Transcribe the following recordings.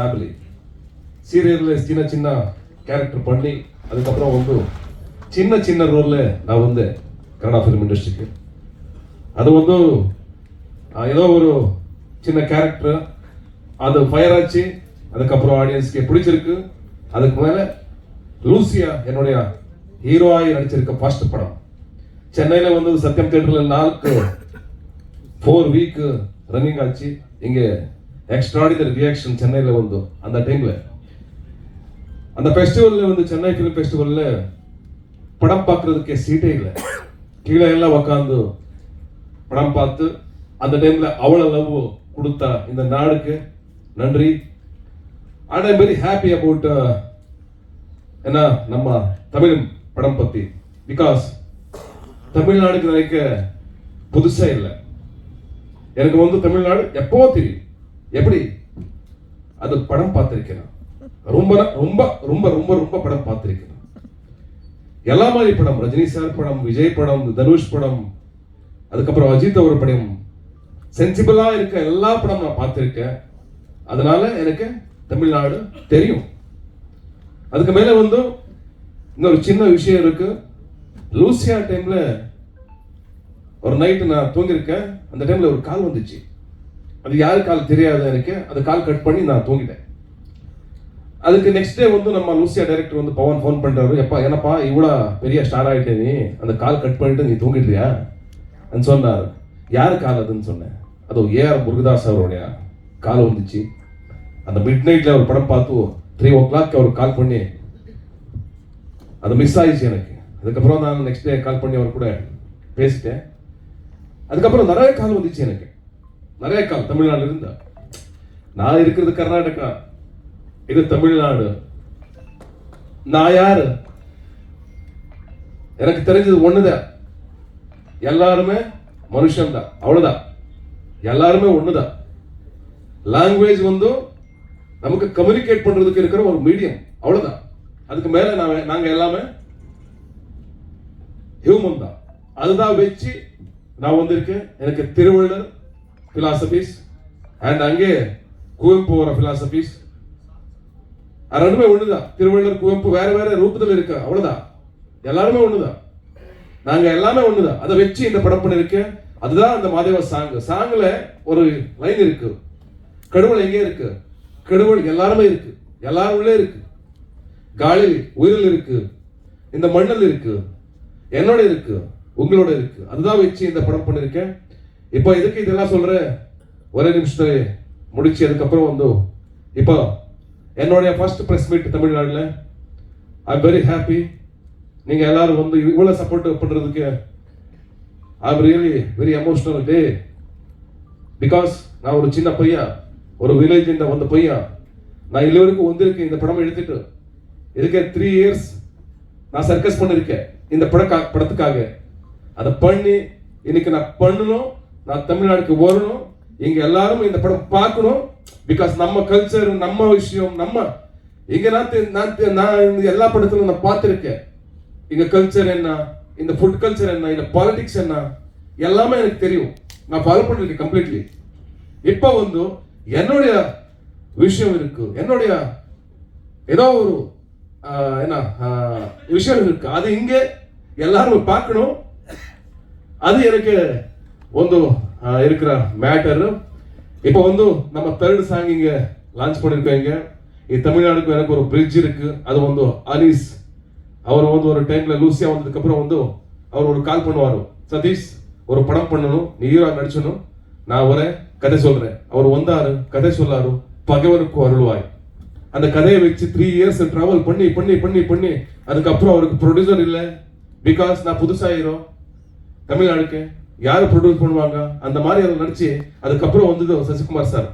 Family சீரியலில் சின்ன சின்ன கேரக்டர் பண்ணி அதுக்கப்புறம் வந்து சின்ன சின்ன ரோலில் நான் வந்து கன்னடா ஃபிலிம் இண்டஸ்ட்ரிக்கு அது வந்து ஏதோ ஒரு சின்ன கேரக்டர் அது ஃபயர் ஆச்சு. அதுக்கப்புறம் ஆடியன்ஸ்க்கு பிடிச்சிருக்கு. அதுக்கு மேலே லூசியா என்னுடைய ஹீரோவாகி நடிச்சிருக்க ஃபர்ஸ்ட் படம் சென்னையில் வந்து சத்யம் தியேட்டரில் 4 வீக் ரன்னிங் ஆச்சு. இங்கே எக்ஸ்ட்ராடினரி ரியாக்ஷன் சென்னையில் வந்து அந்த டைமில் அந்த ஃபெஸ்டிவலில் வந்து சென்னை ஃபிலிம் ஃபெஸ்டிவலில் படம் பார்க்குறதுக்கே சீட்டே இல்லை. கீழே எல்லாம் உக்காந்து படம் பார்த்து அந்த டைமில் அவ்வளோ லவ் கொடுத்தா இந்த நாடுக்கு நன்றி. And I'm very happy about ஏன்னா நம்ம தமிழ் படம் பற்றி பிகாஸ் தமிழ்நாடுக்கு நினைக்க புதுசாக இல்லை. எனக்கு வந்து தமிழ்நாடு எப்போ தெரியும். எப்படி அது படம் பார்த்திருக்கேன். ரொம்ப ரொம்ப ரொம்ப ரொம்ப ரொம்ப படம் பார்த்திருக்கேன். எல்லா மாதிரி படம், ரஜினி சார் படம், விஜய் படம், தனுஷ் படம், அதுக்கப்புறம் அஜித் அவர் படம், சென்சிபிளா இருக்க எல்லா படம் நான் பார்த்திருக்கேன். அதனால எனக்கு தமிழ்நாடு தெரியும். அதுக்கு மேல வந்து இன்னொரு சின்ன விஷயம் இருக்கு. லூசியா டைம்ல ஒரு நைட்டு நான் தூங்கியிருக்கேன். அந்த டைம்ல ஒரு கால் வந்துச்சு. அது யாரு கால் தெரியாது எனக்கு. அந்த கால் கட் பண்ணி நான் தூங்கிட்டேன். அதுக்கு நெக்ஸ்ட் டே வந்து நம்ம லூசியா டைரக்டர் வந்து பவன் ஃபோன் பண்றாரு. எப்பா என்னப்பா இவ்வளோ பெரிய ஸ்டார் ஆகிட்டே நீ அந்த கால் கட் பண்ணிட்டு நீ தூங்கிடுறியா சொன்னார். யாரு கால் அதுன்னு சொன்னேன். அது ஏஆர் முருகதாஸ் அவருடைய கால் வந்துச்சு. அந்த மிட் நைட்ல ஒரு படம் பார்த்து 3 o'clock அவர் கால் பண்ணி அது மிஸ் ஆயிடுச்சு எனக்கு. அதுக்கப்புறம் நான் நெக்ஸ்ட் டே கால் பண்ணி அவர் கூட பேசிட்டேன். அதுக்கப்புறம் நிறைய கால் வந்துச்சு எனக்கு. நிறைய கால் தமிழ்நாடுல இருந்தா. நான் இருக்கிறது கர்நாடகா, இது தமிழ்நாடு. நான் யாரு? எனக்கு தெரிஞ்சது ஒண்ணுதான். எல்லாருமே மனுஷன் தான், அவ்வளவுதான். எல்லாருமே ஒண்ணுதான். லாங்குவேஜ் வந்து நமக்கு கம்யூனிகேட் பண்றதுக்கு இருக்கிற ஒரு மீடியம், அவ்வளவுதான். அதுக்கு மேல நாங்க எல்லாமே ஹியூமன் தான். அதுதான் வச்சு நான் வந்திருக்கேன். எனக்கு திருவள்ளுவர் பிலாசபிஸ் அண்ட் அங்கே குவெம்பு வர பிலாசபிஸ் ரெண்டுமே ஒண்ணுதான். திருவள்ளுவர் குவெம்பு வேற வேற ரூபத்தில் இருக்கு, அவ்வளவுதான். எல்லாருமே ஒண்ணுதான். நாங்க எல்லாமே ஒண்ணுதான். அதை வச்சு இந்த படம் பண்ணிருக்கேன். அதுதான் அந்த மாதேவ சாங்ல ஒரு லைன் இருக்கு. கடவுள் எங்கே இருக்கு? கடவுள் எல்லாருமே இருக்கு, எல்லாரும் உள்ளே இருக்கு. காலில் உயிரில் இருக்கு, இந்த மண்ணில் இருக்கு, என்னோட இருக்கு, உங்களோட இருக்கு. அதுதான் வச்சு இந்த படம் பண்ணிருக்கேன். இப்போ இதுக்கு இதெல்லாம் சொல்றேன். ஒரே நிமிஷத்துல முடிச்சு அதுக்கப்புறம் வந்து இப்போ என்னுடைய ஃபர்ஸ்ட் பிரஸ் மீட் தமிழ்நாடுல. I am very happy. நீங்க எல்லாரும் வந்து இவ்வளவு சப்போர்ட் பண்றதுக்கு I am really very emotional day. Because நான் ஒரு சின்ன பையன், ஒரு வில்லேஜ் இந்த வந்த பையன். நான் இதுவரைக்கும் வந்திருக்கேன் இந்த படம் எடுத்துட்டு. இதுக்கு 3 years நான் சர்க்கஸ் பண்ணிருக்கேன் இந்த படத்துக்காக. அதை பண்ணி இன்னைக்கு நான் பண்ணணும். நான் தமிழ்நாடுக்கு வரணும். இங்க எல்லாரும் இந்த படம் பார்க்கணும். பிகாஸ் நம்ம கல்ச்சர், நம்ம விஷயம், நம்ம இங்க நான் எல்லா படத்திலும் நான் பார்த்திருக்கேன். இங்க கல்ச்சர் என்ன, இந்த ஃபுட் கல்ச்சர் என்ன, இந்த பாலிடிக்ஸ் என்ன, எல்லாமே எனக்கு தெரியும். நான் ஃபாலோ பண்ணிருக்கேன் கம்ப்ளீட்லி. இப்போ வந்து என்னுடைய விஷயம் இருக்கு, என்னுடைய ஏதோ ஒரு என்ன விஷயம் இருக்கு. அது இங்க எல்லாரும் பார்க்கணும். அது எனக்கு ಒಂದು இருக்கிற மேட்டர். இப்போ வந்து நம்ம 3rd சாங் இங்க லான்ச் பண்ணிருக்கோங்க. இந்த தமிழ்நாடுக்கு எனக்கு ஒரு பிரிட்ஜ் இருக்கு. அது வந்து அனீஸ் அவர் வந்து ஒரு டைம்ல லூசியா வந்ததுக்கு அப்புறம் வந்து அவர் ஒரு கால் பண்ணுவாரு. சதீஷ் ஒரு படம் பண்ணணும், நீ ஹீரோ நடிச்சணும், நான் வரேன், கதை சொல்றேன். அவர் வந்தாரு, கதை சொல்லாரு, பகைவனுக்கு அருள்வாய். அந்த கதையை வச்சு 3 years டிராவல் பண்ணி பண்ணி பண்ணி பண்ணி அதுக்கப்புறம் அவருக்கு ப்ரொடியூசர் இல்லை. பிகாஸ் நான் புதுசா ஹீரோ தமிழ்நாடுக்கு, யாரு ப்ரொடியூஸ் பண்ணுவாங்க அந்த மாதிரி அதை நடிச்சு அதுக்கப்புறம் வந்தது சசிகுமார் சார்.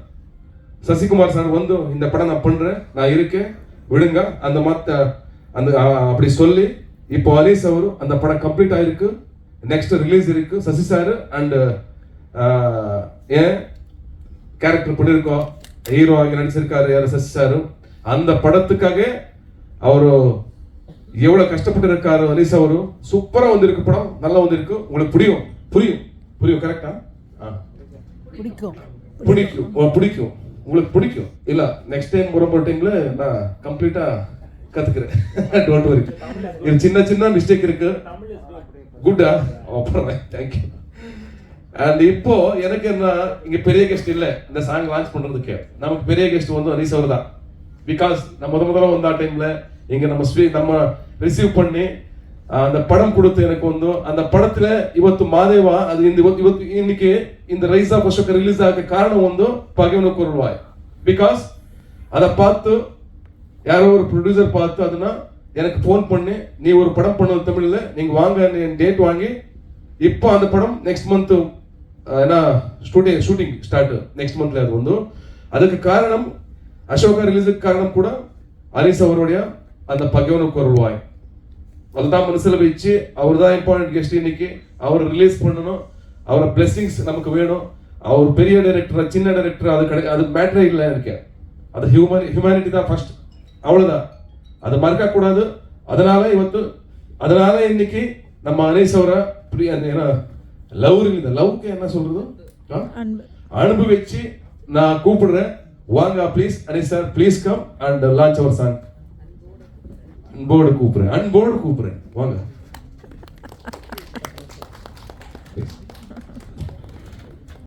சசிகுமார் சார் வந்து இந்த படம் நான் பண்றேன், நான் இருக்கேன், விடுங்க அந்த அந்த அப்படி சொல்லி இப்போ அலீஸ் அவரு அந்த படம் கம்ப்ளீட் ஆயிருக்கு. நெக்ஸ்ட் ரிலீஸ் இருக்கு. சசி சார் அண்ட் ஏன் கேரக்டர் பண்ணிருக்கோம், ஹீரோ ஆகி நடிச்சிருக்காரு யாரு, சசி சார். அந்த படத்துக்காக அவரு எவ்வளவு கஷ்டப்பட்டு இருக்காரு அலீஸ் அவரு. சூப்பரா வந்திருக்கு படம், நல்லா வந்திருக்கு. உங்களுக்கு புரியும் கரெக்டா? பிடிக்கும். உங்களுக்கு பிடிக்கும் இல்ல நெக்ஸ்ட் டைம் ஒரு டைம்ல நான் கம்ப்ளீட்டா கத்துக்கிறேன் டோன்ட் வரி இது சின்ன சின்ன மிஸ்டேக் இருக்கு குட்டா அப்புறம் தேங்க்யூ அண்ட் இப்போ எனக்கு என்ன இங்க பெரிய கெஸ்ட் இல்ல இந்த சாங் லான்ச் பண்றதுக்கு நமக்கு பெரிய கெஸ்ட் வந்து அனீஸ் அவர் தான் பிகாஸ் நம்ம முதல்ல வந்த டைம்ல இங்க நம்ம ரிசீவ் பண்ணி அந்த படம் கொடுத்து எனக்கு வந்து அந்த படத்துல ಇವತ್ತು ಮಾದೇವ ಅದು ಇವತ್ತು இன்னைக்கு இந்த ரைஸ் ஆஃப் அசோக் ரிலீஸ் ஆக காரணம் வந்து பகைவனு குரல்வாய் பிகாஸ் அதை பார்த்து யாரோ ஒரு ப்ரொடியூசர் பார்த்து அதுனா எனக்கு ஃபோன் பண்ணி நீ ஒரு படம் பண்ணது தமிழ்ல நீங்க வாங்க டேட் வாங்கி இப்போ அந்த படம் நெக்ஸ்ட் மந்த் ஏன்னா ஷூட்டிங் ஸ்டார்ட் நெக்ஸ்ட் மந்த்ல அது வந்து அதுக்கு காரணம் அசோகா ரிலீஸுக்கு காரணம் கூட அனீஸ் அவருடைய அந்த பகைவனு குரல்வாய் அதுதான் மனசுல வச்சு அவர் தான் இம்பார்ட்டன்ட் கெஸ்ட் இன்னைக்கு அவர் ரிலீஸ் பண்ணணும் அவரோட பிளெஸிங்ஸ் நமக்கு வேணும் அவர் பெரிய டைரக்டர் சின்ன டைரக்டர் அது மேட்டரே இல்லை எனக்கு அது ஹியூமனிட்டி தான் ஃபர்ஸ்ட் அவ்வளவுதான் அதை மறக்க கூடாது அதனால இன்னைக்கு நம்ம அனீஸ் அவரை லவ்க்கு என்ன சொல்றது அன்பு வச்சு நான் கூப்பிடுறேன் வாங்க please Anees sir please come and launch our song அன்போடு கூப்பிடுறேன் வாங்க